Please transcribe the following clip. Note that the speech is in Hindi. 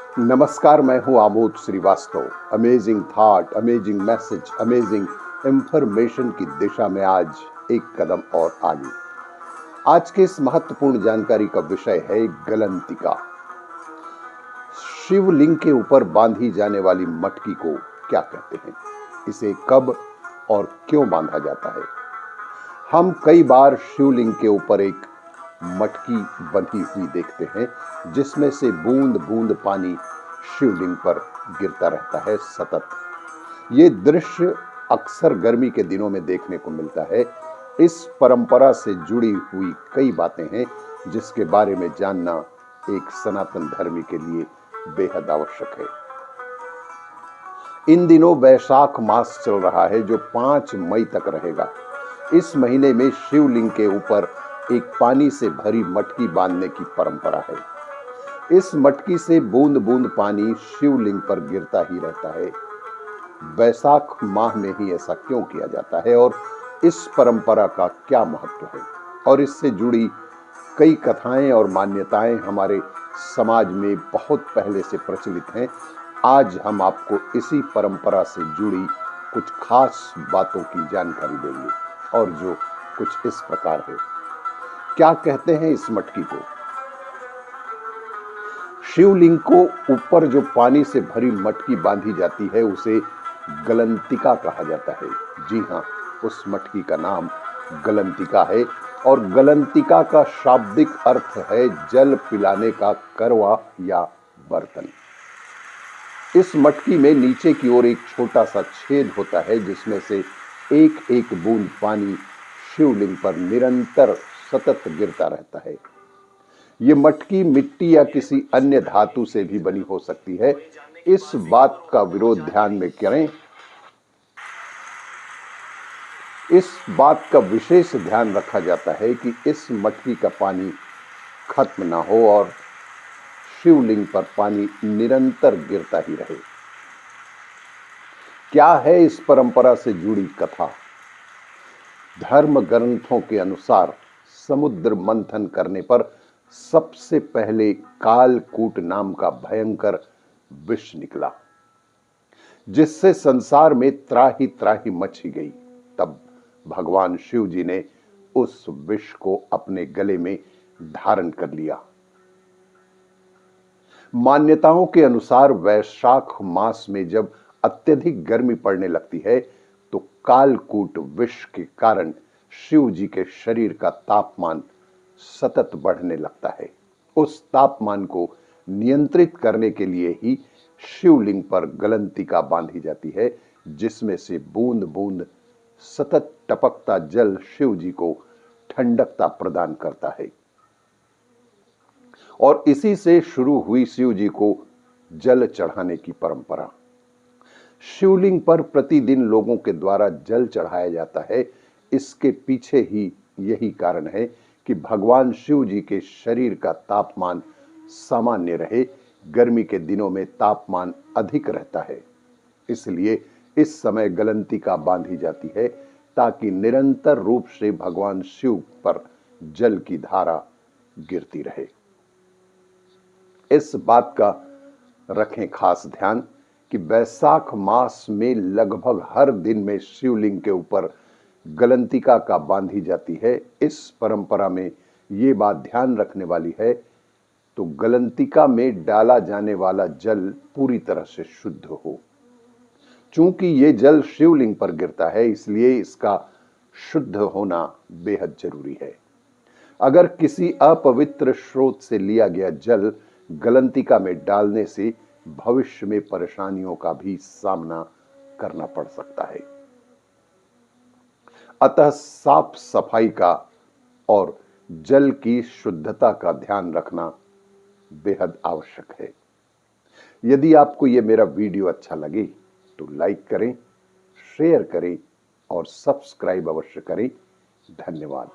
नमस्कार, मैं हूं Amod Srivastava. Amazing thought, amazing message, amazing information की दिशा में आज एक कदम और आगे। आज के इस महत्वपूर्ण जानकारी का विषय है गलंतिका। शिवलिंग के ऊपर बांधी जाने वाली मटकी को क्या कहते हैं, इसे कब और क्यों बांधा जाता है। हम कई बार शिवलिंग के ऊपर एक मटकी बंधी हुई देखते हैं जिसमें से बूंद बूंद पानी शिवलिंग पर गिरता रहता है सतत। ये दृश्य अक्सर गर्मी के दिनों में देखने को मिलता है। इस परंपरा से जुड़ी हुई कई बातें हैं जिसके बारे में जानना एक सनातन धर्मी के लिए बेहद आवश्यक है। इन दिनों वैशाख मास चल रहा है जो 5 मई तक रहेगा। इस महीने में शिवलिंग के ऊपर एक पानी से भरी मटकी बांधने की परंपरा है। इस मटकी से बूंद बूंद पानी शिवलिंग पर गिरता ही रहता है। वैशाख माह में ही ऐसा क्यों किया जाता है और इस परंपरा का क्या महत्व है, और इससे जुड़ी कई कथाएं और मान्यताएं हमारे समाज में बहुत पहले से प्रचलित हैं। आज हम आपको इसी परंपरा से जुड़ी कुछ खास बातों की जानकारी देंगे, और जो कुछ इस प्रकार है। क्या कहते हैं इस मटकी को? शिवलिंग को ऊपर जो पानी से भरी मटकी बांधी जाती है उसे गलंतिका कहा जाता है। जी हाँ, उस मटकी का नाम गलंतिका है, और गलंतिका का शाब्दिक अर्थ है जल पिलाने का करवा या बर्तन। इस मटकी में नीचे की ओर एक छोटा सा छेद होता है जिसमें से एक एक बूंद पानी शिवलिंग पर निरंतर सतत गिरता रहता है। ये मटकी मिट्टी या किसी अन्य धातु से भी बनी हो सकती है। इस बात का विरोध ध्यान में करें, इस बात का विशेष ध्यान रखा जाता है कि इस मटकी का पानी खत्म ना हो और शिवलिंग पर पानी निरंतर गिरता ही रहे। क्या है इस परंपरा से जुड़ी कथा? धर्म ग्रंथों के अनुसार समुद्र मंथन करने पर सबसे पहले कालकूट नाम का भयंकर विष निकला जिससे संसार में त्राही त्राही मची गई। तब भगवान शिव जी ने उस विष को अपने गले में धारण कर लिया। मान्यताओं के अनुसार वैशाख मास में जब अत्यधिक गर्मी पड़ने लगती है तो कालकूट विष के कारण शिव जी के शरीर का तापमान सतत बढ़ने लगता है। उस तापमान को नियंत्रित करने के लिए ही शिवलिंग पर गलंतिका बांधी जाती है जिसमें से बूंद बूंद सतत टपकता जल शिव जी को ठंडकता प्रदान करता है। और इसी से शुरू हुई शिव जी को जल चढ़ाने की परंपरा। शिवलिंग पर प्रतिदिन लोगों के द्वारा जल चढ़ाया जाता है। इसके पीछे ही यही कारण है कि भगवान शिव जी के शरीर का तापमान सामान्य रहे। गर्मी के दिनों में तापमान अधिक रहता है, इसलिए इस समय गलंतिका बांधी जाती है ताकि निरंतर रूप से भगवान शिव पर जल की धारा गिरती रहे। इस बात का रखें खास ध्यान कि वैशाख मास में लगभग हर दिन में शिवलिंग के ऊपर गलंतिका का बांधी जाती है। इस परंपरा में ये बात ध्यान रखने वाली है तो गलंतिका में डाला जाने वाला जल पूरी तरह से शुद्ध हो। चूंकि ये जल शिवलिंग पर गिरता है इसलिए इसका शुद्ध होना बेहद जरूरी है। अगर किसी अपवित्र स्रोत से लिया गया जल गलंतिका में डालने से भविष्य में परेशानियों का भी सामना करना पड़ सकता है। अतः साफ सफाई का और जल की शुद्धता का ध्यान रखना बेहद आवश्यक है। यदि आपको यह मेरा वीडियो अच्छा लगे तो लाइक करें, शेयर करें और सब्सक्राइब अवश्य करें। धन्यवाद।